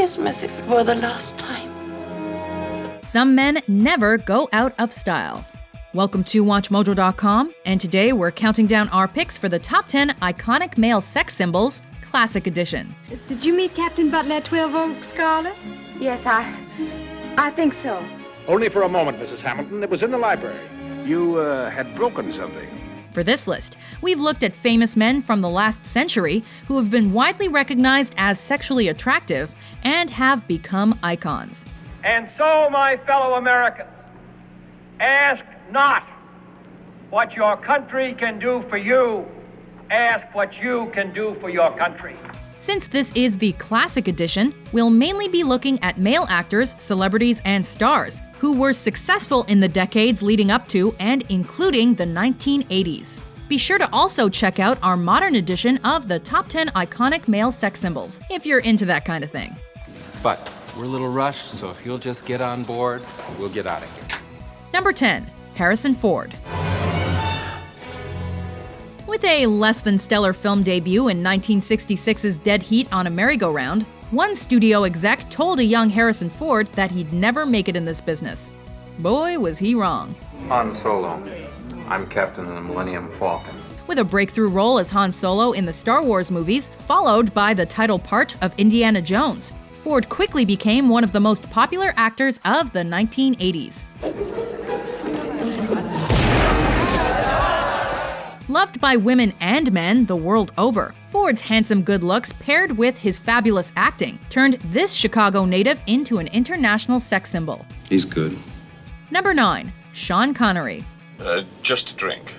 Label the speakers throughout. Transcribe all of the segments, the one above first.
Speaker 1: kiss him as if it were the last time.
Speaker 2: Some men never go out of style. Welcome to WatchMojo.com, and today we're counting down our picks for the top 10 iconic male sex symbols, Classic Edition.
Speaker 3: Did you meet Captain Butler at 12 Oaks, Scarlett?
Speaker 4: Yes, I think so.
Speaker 5: Only for a moment, Mrs. Hamilton. It was in the library.
Speaker 6: You, had broken something.
Speaker 2: For this list, we've looked at famous men from the last century who have been widely recognized as sexually attractive and have become icons.
Speaker 7: And so, my fellow Americans, ask not what your country can do for you. Ask what you can do for your country.
Speaker 2: Since this is the Classic Edition, we'll mainly be looking at male actors, celebrities, and stars who were successful in the decades leading up to and including the 1980s. Be sure to also check out our modern edition of the top 10 iconic male sex symbols, if you're into that kind of thing.
Speaker 8: But we're a little rushed, so if you'll just get on board, we'll get out of here.
Speaker 2: Number 10. Harrison Ford. With a less than stellar film debut in 1966's Dead Heat on a Merry-Go-Round, one studio exec told a young Harrison Ford that he'd never make it in this business. Boy, was he wrong.
Speaker 9: Han Solo. I'm captain of the Millennium Falcon.
Speaker 2: With a breakthrough role as Han Solo in the Star Wars movies, followed by the title part of Indiana Jones, Ford quickly became one of the most popular actors of the 1980s. Loved by women and men the world over, Ford's handsome good looks paired with his fabulous acting turned this Chicago native into an international sex symbol.
Speaker 10: He's good.
Speaker 2: Number 9. Sean Connery.
Speaker 11: Just a drink.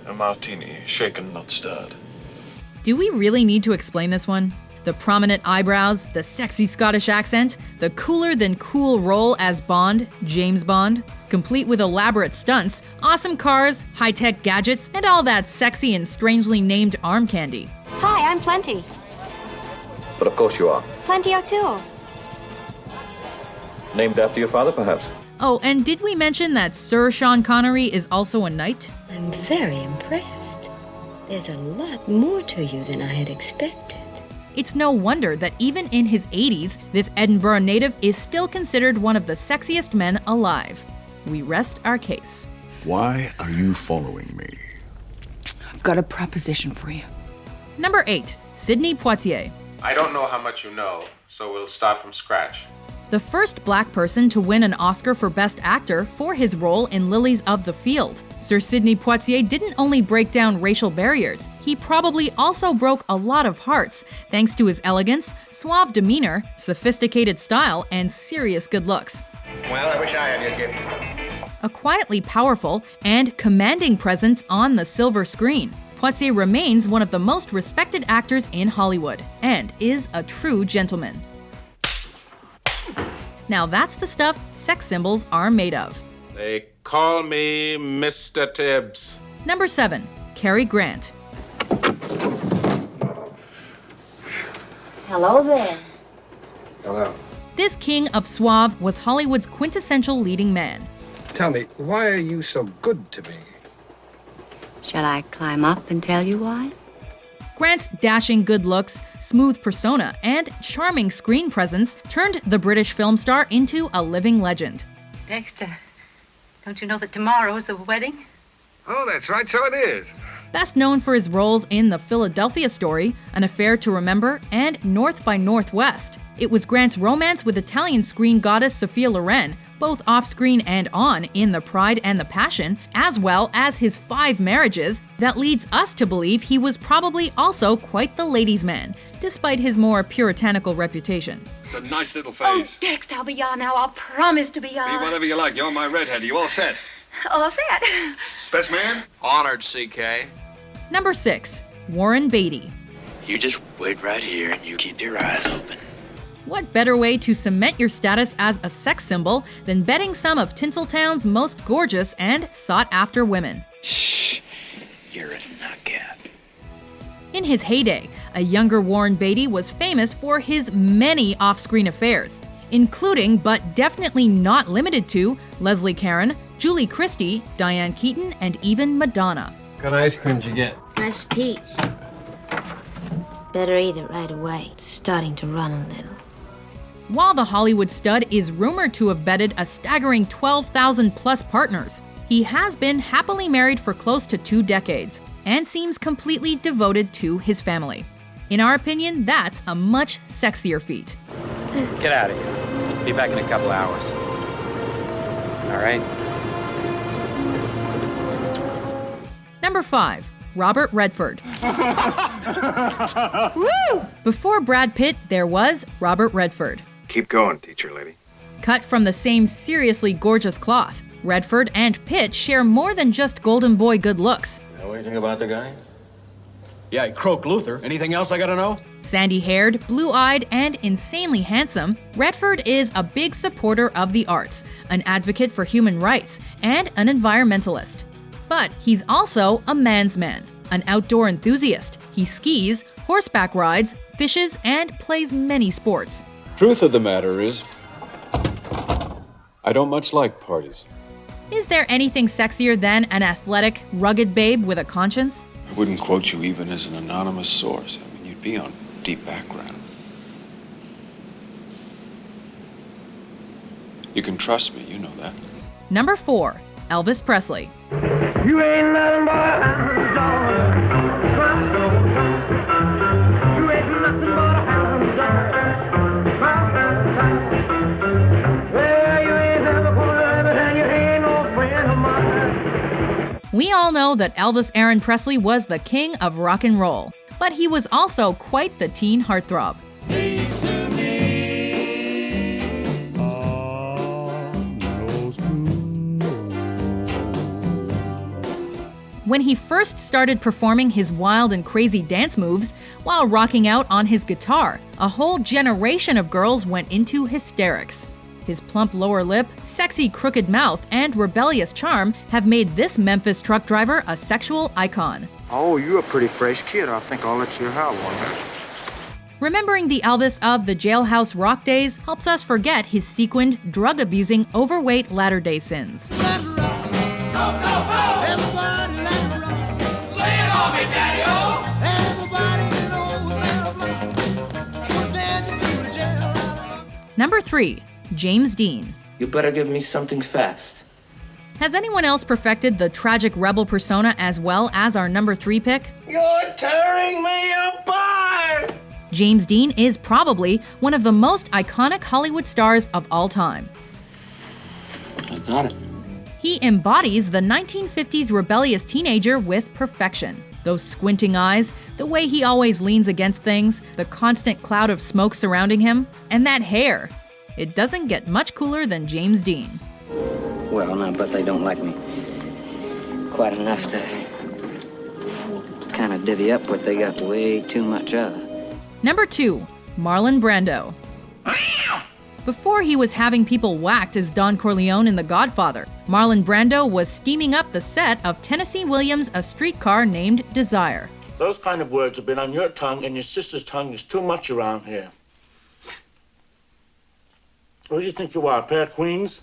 Speaker 11: A martini, shaken, not stirred.
Speaker 2: Do we really need to explain this one? The prominent eyebrows, the sexy Scottish accent, the cooler-than-cool role as Bond, James Bond, complete with elaborate stunts, awesome cars, high-tech gadgets, and all that sexy and strangely named arm candy.
Speaker 4: Hi, I'm Plenty.
Speaker 12: But of course you are.
Speaker 4: Plenty O'Toole.
Speaker 12: Named after your father, perhaps?
Speaker 2: Oh, and did we mention that Sir Sean Connery is also a knight?
Speaker 13: I'm very impressed. There's a lot more to you than I had expected.
Speaker 2: It's no wonder that even in his 80s, this Edinburgh native is still considered one of the sexiest men alive. We rest our case.
Speaker 6: Why are you following me?
Speaker 14: I've got a proposition for you.
Speaker 2: Number 8. Sidney Poitier.
Speaker 9: I don't know how much you know, so we'll start from scratch.
Speaker 2: The first black person to win an Oscar for Best Actor for his role in Lilies of the Field. Sir Sidney Poitier didn't only break down racial barriers, he probably also broke a lot of hearts, thanks to his elegance, suave demeanor, sophisticated style, and serious good looks.
Speaker 6: Well, I wish I had your gift.
Speaker 2: A quietly powerful and commanding presence on the silver screen, Poitier remains one of the most respected actors in Hollywood, and is a true gentleman. Now that's the stuff sex symbols are made of.
Speaker 9: They call me Mr. Tibbs.
Speaker 2: Number 7. Cary Grant.
Speaker 4: Hello there.
Speaker 6: Hello.
Speaker 2: This king of suave was Hollywood's quintessential leading man.
Speaker 6: Tell me, why are you so good to me?
Speaker 13: Shall I climb up and tell you why?
Speaker 2: Grant's dashing good looks, smooth persona, and charming screen presence turned the British film star into a living legend.
Speaker 15: Dexter, don't you know that tomorrow's the wedding?
Speaker 6: Oh, that's right, so it is.
Speaker 2: Best known for his roles in The Philadelphia Story, An Affair to Remember, and North by Northwest, it was Grant's romance with Italian screen goddess Sophia Loren, both off-screen and on in The Pride and the Passion, as well as his 5 marriages, that leads us to believe he was probably also quite the ladies' man, despite his more puritanical reputation.
Speaker 6: It's a nice little
Speaker 15: Oh,
Speaker 6: face.
Speaker 15: Dex, I'll be yarn now. I'll promise to be yarn.
Speaker 6: Be whatever you like. You're my redhead. Are you all set?
Speaker 15: All set.
Speaker 6: Best man?
Speaker 9: Honored, CK.
Speaker 2: Number 6. Warren Beatty.
Speaker 16: You just wait right here and you keep your eyes open.
Speaker 2: What better way to cement your status as a sex symbol than betting some of Tinseltown's most gorgeous and sought-after women?
Speaker 16: Shh, you're a nutcap.
Speaker 2: In his heyday, a younger Warren Beatty was famous for his many off-screen affairs, including but definitely not limited to Leslie Caron, Julie Christie, Diane Keaton, and even Madonna.
Speaker 17: What kind of ice cream did you get?
Speaker 13: Fresh peach. Better eat it right away. It's starting to run a little.
Speaker 2: While the Hollywood stud is rumored to have bedded a staggering 12,000 plus partners, he has been happily married for close to 2 decades and seems completely devoted to his family. In our opinion, that's a much sexier feat.
Speaker 10: Get out of here. Be back in a couple hours. All right?
Speaker 2: Number 5. Robert Redford. Before Brad Pitt, there was Robert Redford.
Speaker 6: Keep going, teacher lady.
Speaker 2: Cut from the same seriously gorgeous cloth, Redford and Pitt share more than just golden boy good looks.
Speaker 17: Know anything about the guy?
Speaker 18: Yeah, he croaked Luther. Anything else I gotta know?
Speaker 2: Sandy-haired, blue-eyed, and insanely handsome, Redford is a big supporter of the arts, an advocate for human rights, and an environmentalist. But he's also a man's man, an outdoor enthusiast. He skis, horseback rides, fishes, and plays many sports.
Speaker 19: Truth of the matter is, I don't much like parties.
Speaker 2: Is there anything sexier than an athletic, rugged babe with a conscience?
Speaker 11: I wouldn't quote you even as an anonymous source. I mean, you'd be on deep background. You can trust me, you know that.
Speaker 2: Number 4. Elvis Presley.
Speaker 7: You ain't nothing but a hound dog. You ain't nothing but a hound dog. Well, you ain't never gonna and you ain't no friend of mine.
Speaker 2: We all know that Elvis Aaron Presley was the king of rock and roll, but he was also quite the teen heartthrob. When he first started performing his wild and crazy dance moves while rocking out on his guitar, a whole generation of girls went into hysterics. His plump lower lip, sexy crooked mouth, and rebellious charm have made this Memphis truck driver a sexual icon.
Speaker 20: Oh, you're a pretty fresh kid. I think I'll let you have one.
Speaker 2: Remembering the Elvis of the jailhouse rock days helps us forget his sequined, drug-abusing, overweight latter-day sins. Number 3. James Dean.
Speaker 1: You better give me something fast.
Speaker 2: Has anyone else perfected the tragic rebel persona as well as our number 3 pick?
Speaker 1: You're tearing me apart!
Speaker 2: James Dean is probably one of the most iconic Hollywood stars of all time.
Speaker 1: I got it.
Speaker 2: He embodies the 1950s rebellious teenager with perfection. Those squinting eyes, the way he always leans against things, the constant cloud of smoke surrounding him, and that hair. It doesn't get much cooler than James Dean.
Speaker 1: Well, I bet they don't like me quite enough to kind of divvy up what they got way too much of.
Speaker 2: Number 2. Marlon Brando. Before he was having people whacked as Don Corleone in The Godfather, Marlon Brando was steaming up the set of Tennessee Williams' A Streetcar Named Desire.
Speaker 21: Those kind of words have been on your tongue and your sister's tongue is too much around here. What do you think you are, a pair of queens?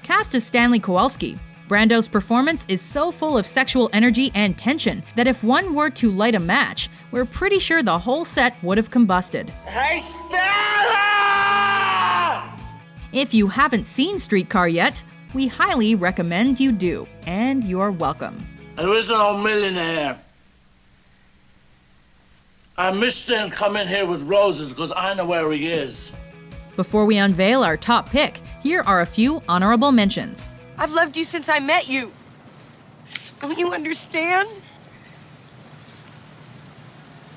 Speaker 2: Cast as Stanley Kowalski, Brando's performance is so full of sexual energy and tension that if one were to light a match, we're pretty sure the whole set would have combusted.
Speaker 7: Hey, Stella!
Speaker 2: If you haven't seen Streetcar yet, we highly recommend you do, and you're welcome.
Speaker 21: There isn't no millionaire. I missed him come in here with roses because I know where he is.
Speaker 2: Before we unveil our top pick, here are a few honorable mentions.
Speaker 22: I've loved you since I met you. Don't you understand?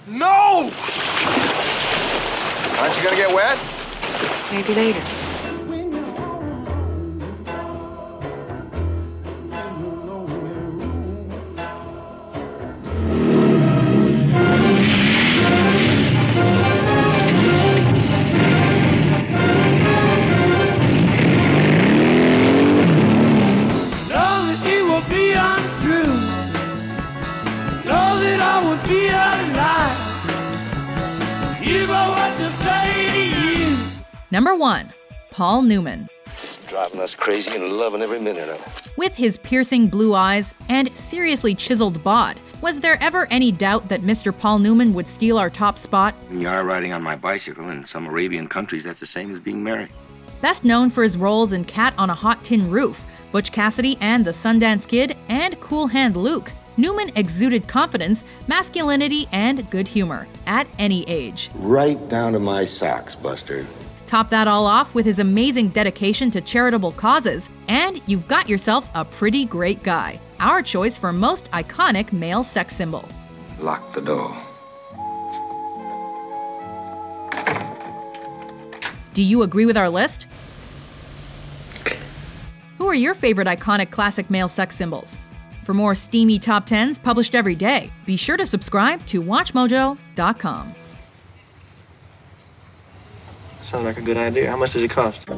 Speaker 20: No! Aren't you gonna get wet?
Speaker 22: Maybe later.
Speaker 2: Number 1. Paul Newman.
Speaker 16: Driving us crazy and loving every minute of it.
Speaker 2: With his piercing blue eyes and seriously chiseled bod, was there ever any doubt that Mr. Paul Newman would steal our top spot?
Speaker 3: When you are riding on my bicycle in some Arabian countries, that's the same as being married.
Speaker 2: Best known for his roles in Cat on a Hot Tin Roof, Butch Cassidy and the Sundance Kid, and Cool Hand Luke, Newman exuded confidence, masculinity, and good humor at any age.
Speaker 17: Right down to my socks, Buster.
Speaker 2: Top that all off with his amazing dedication to charitable causes, and you've got yourself a pretty great guy. Our choice for most iconic male sex symbol.
Speaker 17: Lock the door.
Speaker 2: Do you agree with our list? Who are your favorite iconic classic male sex symbols? For more steamy top 10s published every day, be sure to subscribe to WatchMojo.com.
Speaker 20: Sounds like a good idea. How much does it cost?